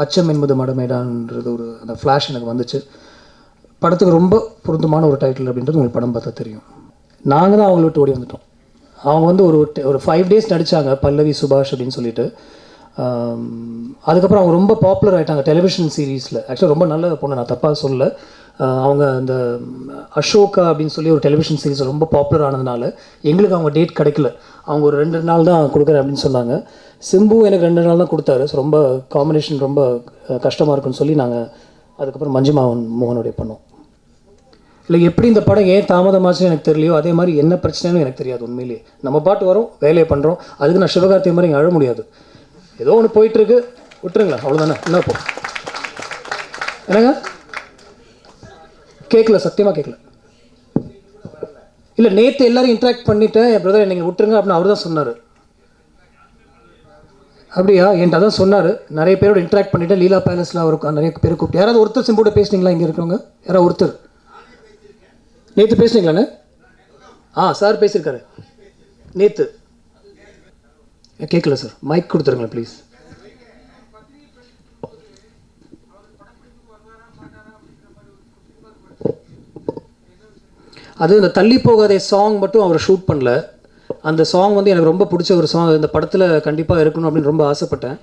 அச்சம் என்பது மடமேடான்றது ஒரு அந்த ஃப்ளாஷ் எனக்கு வந்துச்சு. படத்துக்கு ரொம்ப பொருத்தமான ஒரு டைட்டில் அப்படின்றது உங்களுக்கு படம் பார்த்தா தெரியும். நாங்கள் தான் அவங்கள விட்டு ஓடி வந்துட்டோம். அவங்க வந்து ஒரு 5 days நடித்தாங்க, பல்லவி சுபாஷ் அப்படின்னு சொல்லிட்டு. அதுக்கப்புறம் அவங்க ரொம்ப பாப்புலர் ஆகிட்டாங்க டெலிவிஷன் சீரீஸில். ஆக்சுவலாக ரொம்ப நல்ல பொண்ணு, நான் தப்பாக சொல்லல. அவங்க அந்த அசோகா அப்படின்னு சொல்லி ஒரு டெலிவிஷன் சீரீஸ் ரொம்ப பாப்புலர் ஆனதுனால எங்களுக்கு அவங்க டேட் கிடைக்கல. அவங்க ஒரு 2 நாள் தான் கொடுக்குறேன் அப்படின்னு சொன்னாங்க. சிம்பு எனக்கு 2 நாள் தான் கொடுத்தாரு. ஸோ ரொம்ப காம்பினேஷன் ரொம்ப கஷ்டமாக இருக்குன்னு சொல்லி நாங்கள் அதுக்கப்புறம் மஞ்சு மோகனுடைய பண்ணோம். இல்லை எப்படி இந்த படம் ஏன் தாமதமாச்சுன்னு எனக்கு தெரியலையோ அதே மாதிரி என்ன பிரச்சனைன்னு எனக்கு தெரியாது. உண்மையிலேயே நம்ம பாட்டு வரும், வேலையை பண்ணுறோம். அதுக்கு நான் சிவகார்த்திகை மாதிரி இங்கே அழ முடியாது. ஏதோ ஒன்று போயிட்டுருக்கு, விட்டுருங்களா, அவ்வளோதானே. என்ன போ என்னங்க கேட்கல, சத்தியமாக கேட்கல. இல்லை நேற்று எல்லோரும் இன்ட்ராக்ட் பண்ணிவிட்டேன், என் பிரதர் நீங்கள் விட்டுருங்க அப்படின்னு அவர் தான் சொன்னார். அப்படியா? என்கிட்ட தான் சொன்னார். நிறைய பேரோட இன்ட்ராக்ட் பண்ணிவிட்டேன். லீலா பேலஸில் அவருக்கு நிறைய பேர் கூப்பிட்டு. யாராவது ஒருத்தர் சிம்போட பேசுனீங்களா? இங்கே இருக்கிறவங்க யாராவது ஒருத்தர் நேற்று பேசுனீங்களாண்ணே? சார் பேசியிருக்காரு நேற்று. கேட்கல சார், மைக் கொடுத்துருங்களேன் ப்ளீஸ். அது இந்த தள்ளி போகாதே சாங் மட்டும் அவர் ஷூட் பண்ணல. அந்த சாங் வந்து எனக்கு ரொம்ப பிடிச்ச ஒரு சாங். இந்த படத்தில் கண்டிப்பாக இருக்கணும் அப்படின்னு ரொம்ப ஆசைப்பட்டேன்.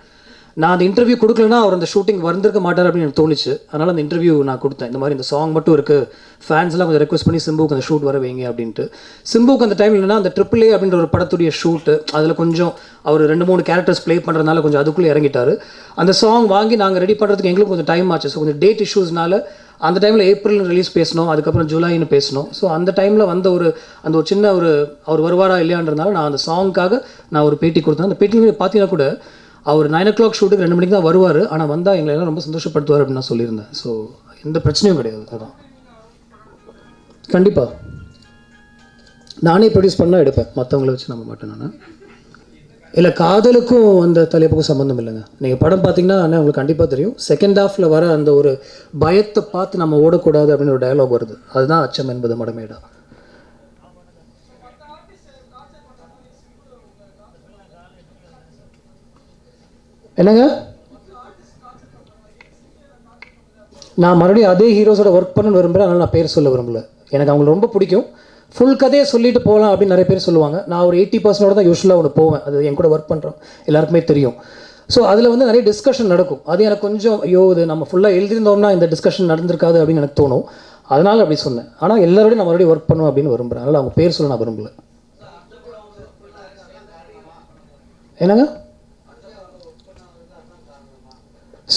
நான் அந்த இன்டர்வியூ கொடுக்கலன்னா அவர் அந்த ஷூட்டிங் வந்திருக்க மாட்டார் அப்படின்னு எனக்கு தோணுச்சு. அதனால் அந்த இன்டர்வியூ நான் கொடுத்தேன். இந்த மாதிரி இந்த சாங் மட்டும் இருக்குது, ஃபேன்ஸ்லாம் கொஞ்சம் ரெக்வஸ்ட் பண்ணி சிம்புக்கு அந்த ஷூட் வர வைங்க அப்படின்ட்டு. சிம்புக்கு அந்த டைம் இல்லைன்னா அந்த AAA அப்படின்ற ஒரு படத்துடைய ஷூட்டு, அதில் கொஞ்சம் அவர் 2-3 கேரக்டர்ஸ் ப்ளே பண்ணுறதுனால கொஞ்சம் அதுக்குள்ளே இறங்கிட்டார். அந்த சாங் வாங்கி நாங்கள் ரெடி பண்ணுறதுக்கு எங்களுக்கு கொஞ்சம் டைம் ஆச்சு. ஸோ கொஞ்சம் டேட் இஷ்யூஸ்னால அந்த டைமில் ஏப்ரல் ரிலீஸ் பேசணும், அதுக்கப்புறம் ஜூலைன்னு பேசணும். ஸோ அந்த டைமில் வந்த அந்த ஒரு சின்ன அவர் வருவாரா இல்லையான்றதுனால நான் அந்த சாங்க்காக நான் ஒரு பேட்டி கொடுத்தேன். அந்த பேட்டியில் பார்த்தீங்கன்னா கூட அவர் 9 o'clock ஷூட்டுக்கு 2 மணிக்கு தான் வருவார். ஆனால் வந்தால் எங்களை எல்லாம் ரொம்ப சந்தோஷப்படுத்துவார் அப்படின்னு நான் சொல்லியிருந்தேன். ஸோ எந்த பிரச்சனையும் கிடையாது. அதான் கண்டிப்பாக நானே ப்ரொடியூஸ் பண்ணால் எடுப்பேன், மற்றவங்கள வச்சு நம்ப மாட்டேன் நான். இல்லை, காதலுக்கும் அந்த தலைப்புக்கும் சம்மந்தம் இல்லைங்க. நீங்கள் படம் பார்த்தீங்கன்னா உங்களுக்கு கண்டிப்பாக தெரியும். செகண்ட் ஹாஃபில் வர அந்த ஒரு பயத்தை பார்த்து நம்ம ஓடக்கூடாது அப்படின்னு ஒரு டயலாக் வருது. அதுதான் அச்சம் என்பது மடமேடா. என்னங்க, நான் மறுபடியும் அதே ஹீரோஸோட ஒர்க் பண்ணணும்னு விரும்புகிறேன். அதனால் நான் பேர் சொல்ல விரும்பல. எனக்கு அவங்களை ரொம்ப பிடிக்கும். ஃபுல் கதையை சொல்லிட்டு போகலாம் அப்படின்னு நிறைய பேர் சொல்லுவாங்க. நான் ஒரு 80% தான் யூஸ்வலாக ஒன்று போவேன். அது என் கூட ஒர்க் பண்ணுறோம் எல்லாருக்குமே தெரியும். ஸோ அதில் வந்து நிறைய டிஸ்கஷன் நடக்கும். அது எனக்கு கொஞ்சம் இது நம்ம ஃபுல்லாக எழுதியிருந்தோம்னா இந்த டிஸ்கஷன் நடந்திருக்காது அப்படின்னு எனக்கு தோணும். அதனால் அப்படி சொன்னேன். ஆனால் எல்லாரோடையும் நான் மறுபடியும் ஒர்க் பண்ணுவோம் அப்படின்னு விரும்புகிறேன். அதனால் அவங்க பேர் சொல்ல நான் விரும்பல. என்னங்க,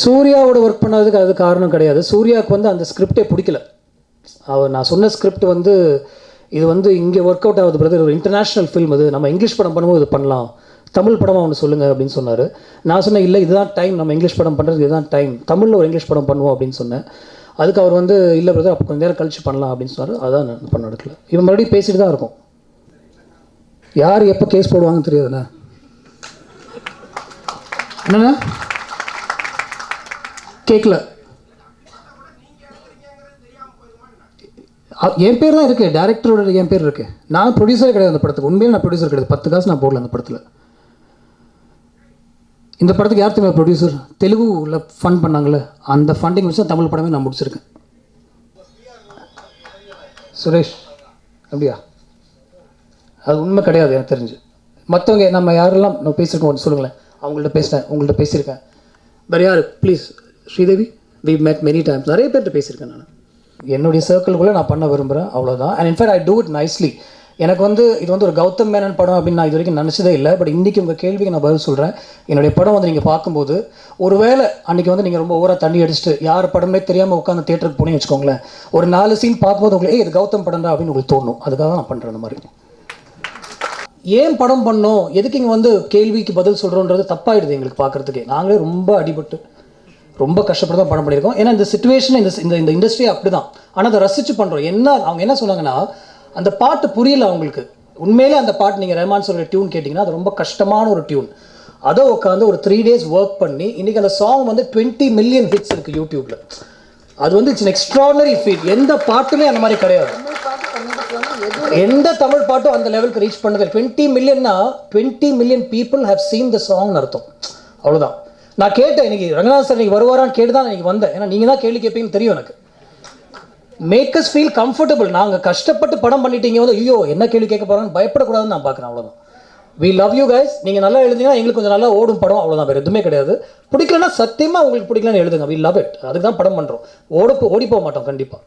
சூர்யாவோட ஒர்க் பண்ணதுக்கு அது காரணம் கிடையாது. சூர்யாவுக்கு வந்து அந்த ஸ்கிரிப்டே பிடிக்கல. நான் சொன்ன ஸ்கிரிப்ட் வந்து இது வந்து இங்கே ஒர்க் அவுட் ஆகுது பிரதர், ஒரு இன்டர்நேஷ்னல் ஃபில்ம், அது நம்ம இங்கிலீஷ் படம் பண்ணும்போது இது பண்ணலாம், தமிழ் படமாக ஒன்று சொல்லுங்கள் அப்படின்னு சொன்னார். நான் சொன்னேன் இல்லை, இதுதான் டைம், நம்ம இங்கிலீஷ் படம் பண்ணுறதுக்கு இதுதான் டைம், தமிழில் ஒரு இங்கிலீஷ் படம் பண்ணுவோம் அப்படின்னு சொன்னேன். அதுக்கு அவர் வந்து இல்லை பிரதர், அப்போ கொஞ்சம் நேரம் கழிச்சு பண்ணலாம் அப்படின்னு சொன்னார். அதான் நான் பண்ண நடக்கல. இவன் மறுபடியும் பேசிட்டு தான் இருக்கும். யார் எப்போ கேஸ் போடுவாங்கன்னு தெரியாதுண்ணே. என்னண்ணா கேட்கல? என் பேர் தான் இருக்குது, டேரக்டரோட என் பேர் இருக்குது. நான் ப்ரொடியூசரே கிடையாது அந்த படத்துக்கு. உண்மையிலே நான் ப்ரொடியூசர் கிடையாது. 10 காசு நான் போடல அந்த படத்தில். இந்த படத்துக்கு யார் தெரியுமா ப்ரொடியூசர்? தெலுங்குல ஃபண்ட் பண்ணாங்களே, அந்த ஃபண்டிங் வச்சு தமிழ் படமே நான் முடிச்சிருக்கேன். சுரேஷ். அப்படியா? அது உண்மை கிடையாது எனக்கு தெரிஞ்சு. மற்றவங்க நம்ம யாரெல்லாம் நம்ம பேசியிருக்கோம் சொல்லுங்களேன். அவங்கள்ட்ட பேசினேன், உங்கள்கிட்ட பேசியிருக்கேன். வேறு யார்? Please Sridevi, we met many times. நிறைய பேர்கிட்ட பேசியிருக்கேன் நான். என்னுடைய சர்க்கிள்குள்ளே நான் பண்ண விரும்புகிறேன், அவ்வளோதான். And in fact I do it nicely. எனக்கு வந்து இது வந்து ஒரு கௌதம் மேனன் படம் அப்படின்னு நான் இது வரைக்கும் நினச்சதே இல்லை. பட் இன்றைக்கி உங்கள் கேள்விக்கு நான் பதில் சொல்கிறேன். என்னுடைய படம் வந்து நீங்கள் பார்க்கும்போது ஒருவேளை அன்றைக்கி வந்து நீங்கள் ரொம்ப ஓவராக தண்ணி அடிச்சுட்டு யார் படமே தெரியாமல் உட்காந்து தேட்டருக்கு போனீங்கன்னு வச்சுக்கோங்களேன், ஒரு 4 சீன் பார்க்கும்போது உங்களுக்கு இது கௌதம் படம் தான் அப்படின்னு உங்களுக்கு தோணும். அதுக்காக தான் நான் பண்ணுறேன் அந்த மாதிரி. ஏன் படம் பண்ணோம், எதுக்கு இங்கே வந்து கேள்விக்கு பதில் சொல்கிறோன்றது தப்பாயிடுது எங்களுக்கு பார்க்குறதுக்கே. நாங்களே ரொம்ப அடிபட்டு ரொம்ப கஷ்டப்பட்டு தான் படம் பண்ணியிருக்கோம். ஏன்னா இந்த சிச்சுவேஷன் இந்த இண்டஸ்ட்ரி அப்படி தான். ஆனால் அதை ரசித்து பண்ணுறோம். அவங்க என்ன சொன்னாங்கன்னா, அந்த பாட்டு புரியல அவங்களுக்கு. உண்மையிலே அந்த பாட்டு நீங்கள் ரஹ்மான் சொல்கிற டியூன் கேட்டிங்கன்னா அது ரொம்ப கஷ்டமான ஒரு டியூன். அதை உட்காந்து ஒரு 3 days ஒர்க் பண்ணி இன்றைக்கி அந்த சாங் வந்து 20 million ஹிட்ஸ் இருக்குது யூடியூப்பில். அது வந்து இட்ஸ் an extraordinary feat. எந்த பாட்டுமே அந்த மாதிரி கிடையாது. எந்த தமிழ் பாட்டும் அந்த லெவலுக்கு ரீச் பண்ணது. 20 million 20 million people have seen the song அர்த்தம். அவ்வளோதான். நான் கேட்டேன் இன்னைக்கு ரங்கநாதன் சார் இன்னைக்கு வருவாரான்னு கேட்டு தான் இன்னைக்கு வந்தேன். ஏன்னா நீங்கள் தான் கேள்வி கேட்பீங்கன்னு தெரியும் எனக்கு. Make us feel comfortable. நாங்கள் கஷ்டப்பட்டு படம் பண்ணிட்டீங்க வந்து ஐயோ என்ன கேள்வி கேட்க போகிறான்னு பயப்படக்கூடாதுன்னு நான் பார்க்குறேன். அவ்வளோதான். We love you guys. நீங்கள் நல்லா எழுதிங்கன்னா எங்களுக்கு கொஞ்சம் நல்லா ஓடும் படம், அவ்வளோதான். வேறு எதுவுமே கிடையாது. பிடிக்கலன்னா சத்தியமாக உங்களுக்கு பிடிக்கலன்னு எழுதுங்க. We love it. அதுக்கு தான் படம் பண்ணுறோம். ஓடி போக மாட்டோம் கண்டிப்பாக.